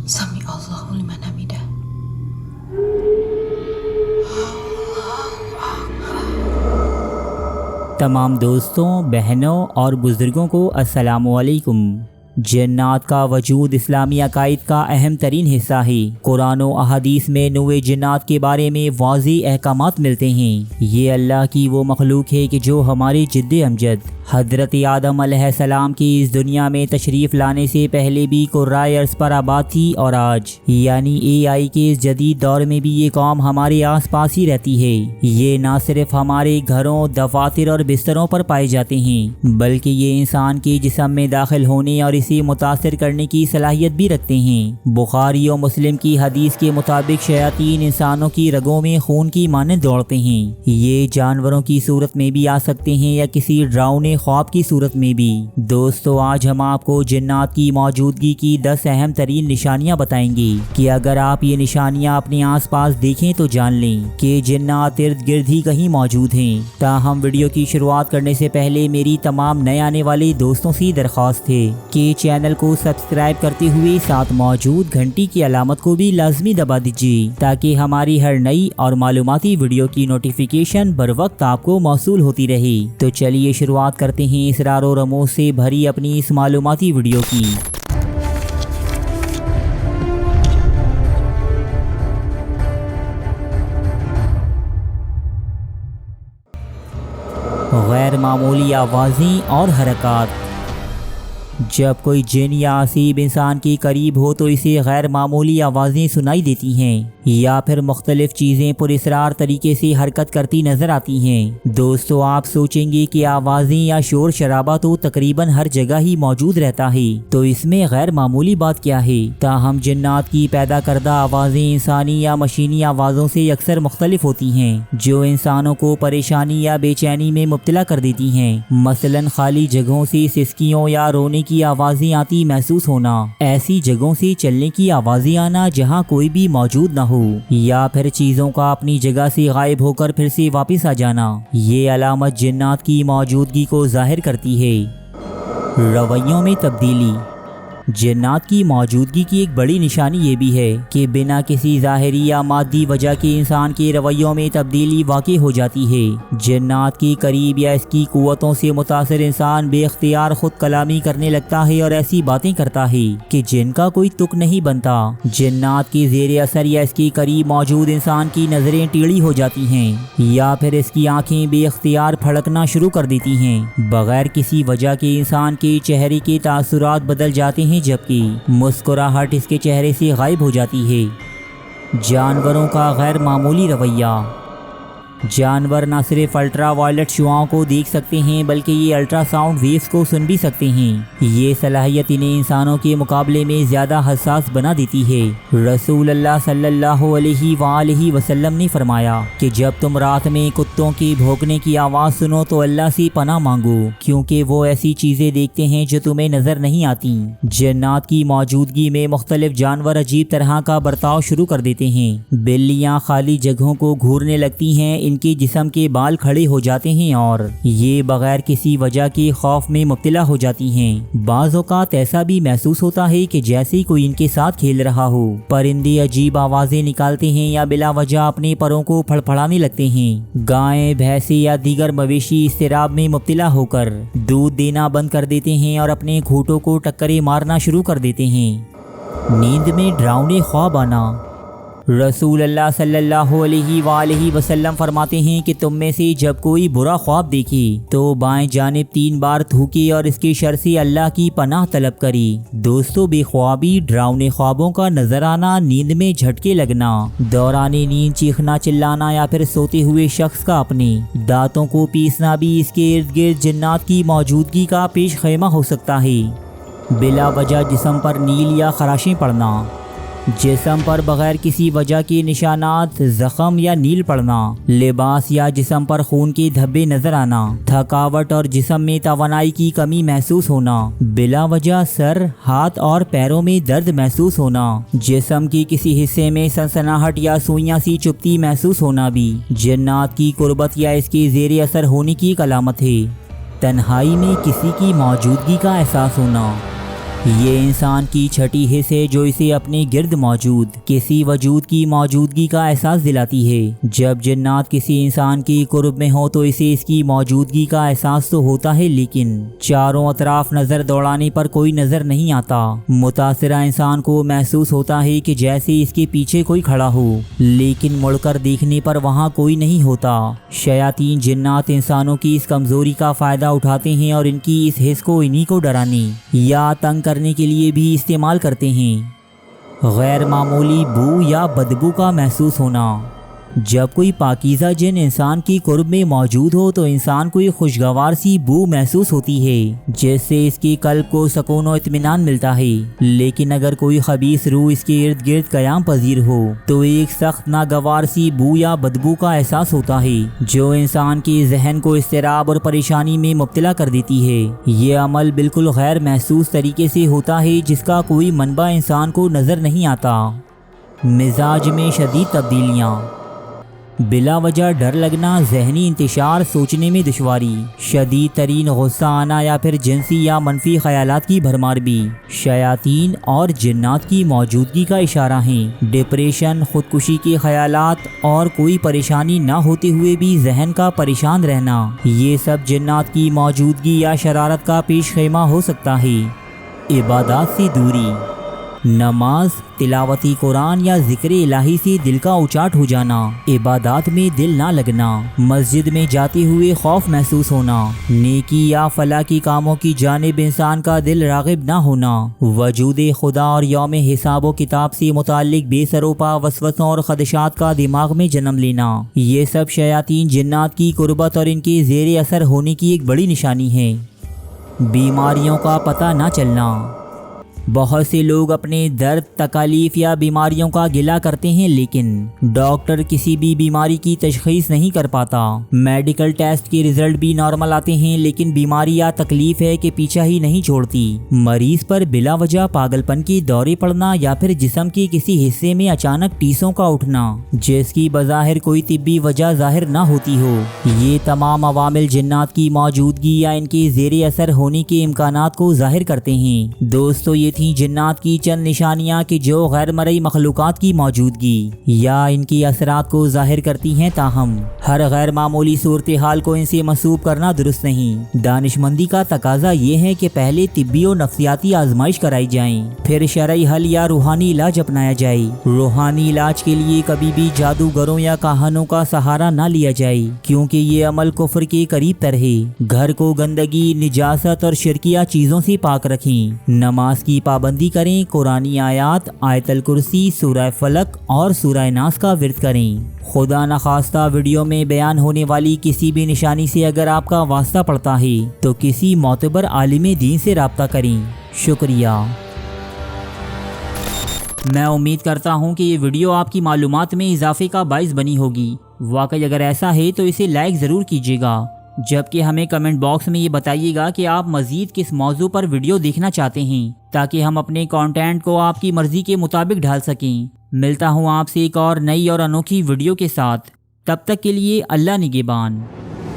سمع اللہ لمن حمدہ۔ تمام دوستوں، بہنوں اور بزرگوں کو السلام علیکم۔ جنات کا وجود اسلامی عقائد کا اہم ترین حصہ ہے۔ قرآن و احادیث میں نوع جنات کے بارے میں واضح احکامات ملتے ہیں۔ یہ اللہ کی وہ مخلوق ہے کہ جو ہمارے جد امجد حضرت آدم علیہ السلام کی اس دنیا میں تشریف لانے سے پہلے بھی قرۂ ارض پر آباد تھی، اور آج یعنی AI کے اس جدید دور میں بھی یہ قوم ہمارے آس پاس ہی رہتی ہے۔ یہ نہ صرف ہمارے گھروں، دفاتر اور بستروں پر پائے جاتے ہیں، بلکہ یہ انسان کے جسم میں داخل ہونے اور اسے متاثر کرنے کی صلاحیت بھی رکھتے ہیں۔ بخاری و مسلم کی حدیث کے مطابق شیاطین انسانوں کی رگوں میں خون کی مانند دوڑتے ہیں۔ یہ جانوروں کی صورت میں بھی آ سکتے ہیں یا کسی ڈراؤنے خواب کی صورت میں بھی۔ دوستو، آج ہم آپ کو جنات کی موجودگی کی 10 اہم ترین نشانیاں بتائیں گے کہ اگر آپ یہ نشانیاں اپنے آس پاس دیکھیں تو جان لیں کہ جنات ارد گرد ہی کہیں موجود ہیں۔ تاہم ویڈیو کی شروعات کرنے سے پہلے میری تمام نئے آنے والے دوستوں سے درخواست ہے کہ چینل کو سبسکرائب کرتے ہوئے ساتھ موجود گھنٹی کی علامت کو بھی لازمی دبا دیجیے تاکہ ہماری ہر نئی اور معلوماتی ویڈیو کی نوٹیفیکیشن بر وقت آپ کو موصول ہوتی رہے۔ تو چلیے شروعات کرتے ہیں اسرار و رموز سے بھری اپنی اس معلوماتی ویڈیو کی۔ غیر معمولی آوازیں اور حرکات۔ جب کوئی جن یا عصیب انسان کے قریب ہو تو اسے غیر معمولی آوازیں سنائی دیتی ہیں یا پھر مختلف چیزیں پراسرار طریقے سے حرکت کرتی نظر آتی ہیں۔ دوستو، آپ سوچیں گے کہ آوازیں یا شور شرابہ تو تقریباً ہر جگہ ہی موجود رہتا ہے، تو اس میں غیر معمولی بات کیا ہے؟ تاہم جنات کی پیدا کردہ آوازیں انسانی یا مشینی آوازوں سے اکثر مختلف ہوتی ہیں، جو انسانوں کو پریشانی یا بے چینی میں مبتلا کر دیتی ہیں۔ مثلاً خالی جگہوں سے سسکیوں یا رونے کی آوازیں آتی محسوس ہونا، ایسی جگہوں سے چلنے کی آوازیں آنا جہاں کوئی بھی موجود نہ ہو، یا پھر چیزوں کا اپنی جگہ سے غائب ہو کر پھر سے واپس آ جانا، یہ علامت جنات کی موجودگی کو ظاہر کرتی ہے۔ رویوں میں تبدیلی۔ جنات کی موجودگی کی ایک بڑی نشانی یہ بھی ہے کہ بنا کسی ظاہری یا مادی وجہ کے انسان کے رویوں میں تبدیلی واقع ہو جاتی ہے۔ جنات کے قریب یا اس کی قوتوں سے متاثر انسان بے اختیار خود کلامی کرنے لگتا ہے اور ایسی باتیں کرتا ہے کہ جن کا کوئی تک نہیں بنتا۔ جنات کے زیر اثر یا اس کے قریب موجود انسان کی نظریں ٹیڑھی ہو جاتی ہیں یا پھر اس کی آنکھیں بے اختیار پھڑکنا شروع کر دیتی ہیں۔ بغیر کسی وجہ کے انسان کے چہرے کے تاثرات بدل جاتے ہیں، جبکہ مسکراہٹ اس کے چہرے سے غائب ہو جاتی ہے۔ جانوروں کا غیر معمولی رویہ۔ جانور نہ صرف الٹرا وائلٹ شعاعوں کو دیکھ سکتے ہیں بلکہ یہ الٹرا ساؤنڈ ویوز کو سن بھی سکتے ہیں۔ یہ صلاحیت انہیں انسانوں کے مقابلے میں زیادہ حساس بنا دیتی ہے۔ رسول اللہ صلی اللہ علیہ وآلہ وسلم نے فرمایا کہ جب تم رات میں کتوں کے بھونکنے کی آواز سنو تو اللہ سے پناہ مانگو، کیونکہ وہ ایسی چیزیں دیکھتے ہیں جو تمہیں نظر نہیں آتی۔ جنات کی موجودگی میں مختلف جانور عجیب طرح کا برتاؤ شروع کر دیتے ہیں۔ بلیاں خالی جگہوں کو گھورنے لگتی ہیں، ان کے جسم کے بال کھڑے ہو جاتے ہیں اور یہ بغیر کسی وجہ کے خوف میں مبتلا ہو جاتی ہیں۔ بعض اوقات ایسا بھی محسوس ہوتا ہے کہ جیسے کوئی ان کے ساتھ کھیل رہا ہو۔ پرندے عجیب آوازیں نکالتے ہیں یا بلا وجہ اپنے پروں کو پھڑپھڑانے لگتے ہیں۔ گائیں، بھینسیں یا دیگر مویشی اضطراب میں مبتلا ہو کر دودھ دینا بند کر دیتے ہیں اور اپنے گھوٹوں کو ٹکریں مارنا شروع کر دیتے ہیں۔ نیند میں ڈراؤنے خواب آنا۔ رسول اللہ صلی اللہ علیہ وآلہ وسلم فرماتے ہیں کہ تم میں سے جب کوئی برا خواب دیکھے تو بائیں جانب 3 بار تھوکے اور اس کے شر سے اللہ کی پناہ طلب کرے۔ دوستو، بے خوابی، ڈراؤنے خوابوں کا نظر آنا، نیند میں جھٹکے لگنا، دوران نیند چیخنا چلانا یا پھر سوتے ہوئے شخص کا اپنے دانتوں کو پیسنا بھی اس کے ارد گرد جنات کی موجودگی کا پیش خیمہ ہو سکتا ہے۔ بلا وجہ جسم پر نیل یا خراشیں پڑنا۔ جسم پر بغیر کسی وجہ کے نشانات، زخم یا نیل پڑنا، لباس یا جسم پر خون کے دھبے نظر آنا، تھکاوٹ اور جسم میں توانائی کی کمی محسوس ہونا، بلا وجہ سر، ہاتھ اور پیروں میں درد محسوس ہونا، جسم کے کسی حصے میں سنسناہٹ یا سوئیاں سی چبھتی محسوس ہونا بھی جنات کی قربت یا اس کے زیر اثر ہونے کی ایک علامت ہے۔ تنہائی میں کسی کی موجودگی کا احساس ہونا۔ یہ انسان کی چھٹی حس ہے جو اسے اپنے گرد موجود کسی وجود کی موجودگی کا احساس دلاتی ہے۔ جب جنات کسی انسان کے قرب میں ہو تو اسے اس کی موجودگی کا احساس تو ہوتا ہے، لیکن چاروں اطراف نظر دوڑانے پر کوئی نظر نہیں آتا۔ متاثرہ انسان کو محسوس ہوتا ہے کہ جیسے اس کے پیچھے کوئی کھڑا ہو، لیکن مڑ کر دیکھنے پر وہاں کوئی نہیں ہوتا۔ شیاطین جنات انسانوں کی اس کمزوری کا فائدہ اٹھاتے ہیں اور ان کی اس حس کو انہی کو ڈرانے یا تنگ کرنے کے لیے بھی استعمال کرتے ہیں۔ غیر معمولی بو یا بدبو کا محسوس ہونا۔ جب کوئی پاکیزہ جن انسان کی قرب میں موجود ہو تو انسان کو ایک خوشگوار سی بو محسوس ہوتی ہے، جس سے اس کی قلب کو سکون و اطمینان ملتا ہے۔ لیکن اگر کوئی خبیث روح اس کے ارد گرد قیام پذیر ہو تو ایک سخت ناگوار سی بو یا بدبو کا احساس ہوتا ہے، جو انسان کے ذہن کو اضطراب اور پریشانی میں مبتلا کر دیتی ہے۔ یہ عمل بالکل غیر محسوس طریقے سے ہوتا ہے، جس کا کوئی منبع انسان کو نظر نہیں آتا۔ مزاج میں شدید تبدیلیاں۔ بلا وجہ ڈر لگنا، ذہنی انتشار، سوچنے میں دشواری، شدید ترین غصہ آنا یا پھر جنسی یا منفی خیالات کی بھرمار بھی شیاطین اور جنات کی موجودگی کا اشارہ ہیں۔ ڈپریشن، خودکشی کے خیالات اور کوئی پریشانی نہ ہوتے ہوئے بھی ذہن کا پریشان رہنا، یہ سب جنات کی موجودگی یا شرارت کا پیش خیمہ ہو سکتا ہے۔ عبادات سے دوری۔ نماز، تلاوت قرآن یا ذکر الہی سے دل کا اچاٹ ہو جانا، عبادات میں دل نہ لگنا، مسجد میں جاتے ہوئے خوف محسوس ہونا، نیکی یا فلاح کے کاموں کی جانب انسان کا دل راغب نہ ہونا، وجود خدا اور یوم حساب و کتاب سے متعلق بے سروپا وسوسوں اور خدشات کا دماغ میں جنم لینا، یہ سب شیاطین جنات کی قربت اور ان کے زیر اثر ہونے کی ایک بڑی نشانی ہے۔ بیماریوں کا پتہ نہ چلنا۔ بہت سے لوگ اپنے درد، تکالیف یا بیماریوں کا گلہ کرتے ہیں، لیکن ڈاکٹر کسی بھی بیماری کی تشخیص نہیں کر پاتا۔ میڈیکل ٹیسٹ کے رزلٹ بھی نارمل آتے ہیں، لیکن بیماری یا تکلیف ہے کہ پیچھا ہی نہیں چھوڑتی۔ مریض پر بلا وجہ پاگل پن کے دورے پڑنا یا پھر جسم کے کسی حصے میں اچانک ٹیسوں کا اٹھنا، جس کی بظاہر کوئی طبی وجہ ظاہر نہ ہوتی ہو، یہ تمام عوامل جنات کی موجودگی یا ان کے زیر اثر ہونے کے امکانات کو ظاہر کرتے ہیں۔ دوستو، یہ تھیں جنات کی چند نشانیاں کہ جو غیر مرئی مخلوقات کی موجودگی یا ان کی اثرات کو ظاہر کرتی ہیں، تاہم ہر غیر معمولی صورتحال کو ان سے مسوب کرنا درست نہیں۔ دانش مندی کا تقاضا یہ ہے کہ پہلے طبی و نفسیاتی آزمائش کرائی جائیں، پھر شرعی حل یا روحانی علاج اپنایا جائے۔ روحانی علاج کے لیے کبھی بھی جادوگروں یا کاہنوں کا سہارا نہ لیا جائے، کیونکہ یہ عمل کفر کے قریب تر ہے۔ گھر کو گندگی، نجاست اور شرکیہ چیزوں سے پاک رکھیں۔ نماز کی پابندی کریں، قرآنی آیات، آیت الکرسی، سورہ فلق اور سورہ ناس کا ورد کریں۔ خدا نخواستہ ویڈیو میں بیان ہونے والی کسی بھی نشانی سے اگر آپ کا واسطہ پڑتا ہے تو کسی معتبر عالم دین سے رابطہ کریں۔ شکریہ۔ میں امید کرتا ہوں کہ یہ ویڈیو آپ کی معلومات میں اضافے کا باعث بنی ہوگی۔ واقعی اگر ایسا ہے تو اسے لائک ضرور کیجیے گا، جبکہ ہمیں کمنٹ باکس میں یہ بتائیے گا کہ آپ مزید کس موضوع پر ویڈیو دیکھنا چاہتے ہیں، تاکہ ہم اپنے کانٹینٹ کو آپ کی مرضی کے مطابق ڈھال سکیں۔ ملتا ہوں آپ سے ایک اور نئی اور انوکھی ویڈیو کے ساتھ، تب تک کے لیے اللہ نگہبان۔